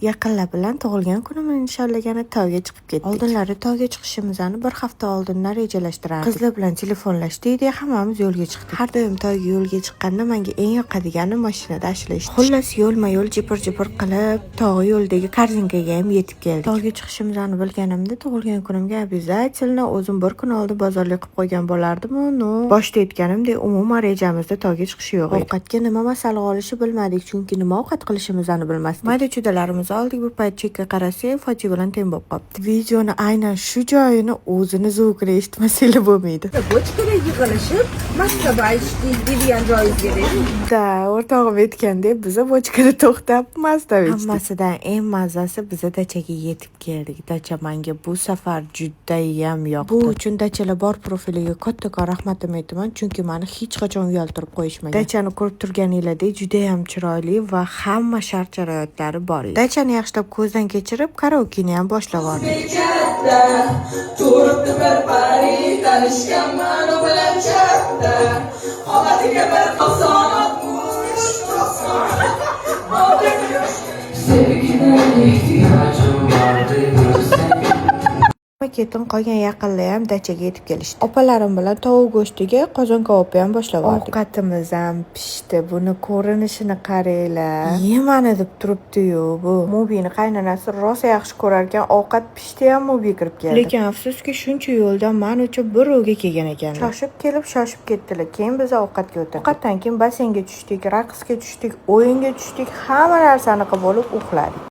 Yaqinlar bilan tug'ilgan kunimni nishonlagani tog'ga chiqib ketdik. Oldinlari tog'ga chiqishimizni bir hafta oldindan rejalashtirardik. Qizlar bilan telefonlashdik, hammamiz yo'lga chiqdik. Har doim tog'ga yo'lga chiqqanda menga eng yoqadigani mashinada ashlash. Xullas, yo'lma-yo'l jipir-jipir qilib tog' yo'lidagi korzinkaga ham yetib keldik. Tog'ga chiqishimizni bilganimda tug'ilgan kunimga обязательно o'zim bir kun oldin bozorlik qilib qo'ygan bo'lardim-ku. Boshda aytganimdek, umuman rejamizda tog'ga chiqish yo'q edi. Ovqatga nima masala olishi bilmadik, chunki nima ovqat qilishimizni bilmasdik. Mayda-chudalarimiz oldik, bir payt chekka qarasak, Foti bilan teng bo'lib qolibdi. Videoni aynan shu joyini o'zini zvukini eshitmasanglar bo'lmaydi. Bochkaga yig'ilishib, Moskva aytdik degan joyingizga. Da, o'rtog'im aytgandek, biz bochkada to'xtab Moskva ichdik. Hammasidan eng mazasi biz dachaga yetib keldik. Dacha menga bu safar juda ham yoqdi. Bu uchun dachalar bor profiliga kattakon rahmatimni aytaman, chunki meni hech qachon uyaltirib qo'yishmagan. Dachani ko'rib turganingizdek juda ham chiroyli va hamma shart-sharoitlari bor. Dachani yaxshilab ko'zdan kechirib, karaokeni ham boshlab yubordik. Turibdi bir pari, tanishganman u bilan chatda. Qomatiga bir qozonat Paketim qolgan yaqinlar ham dachaga yetib kelishdi. Opalarim bilan tovuq go'shtiga qozon kabob ham boshlab oldik. Ovqatimiz ham pishdi. Buni ko'rinishini qaranglar. Yemani deb turibdi-yu bu. Mubini qaynonasi rosa yaxshi ko'rar ekan, ovqat pishdi ham Mubi kirib keldi. Lekin afsuski shuncha yo'ldan men uchun bir o'ga kelgan ekan. Shoshib kelib, shoshib ketdilar. Keyin biz ovqatga o'tdik. Ovqatdan keyin basseynga tushdik, raqsga tushdik, o'yinga tushdik, hamma narsani qilib olib uxladik.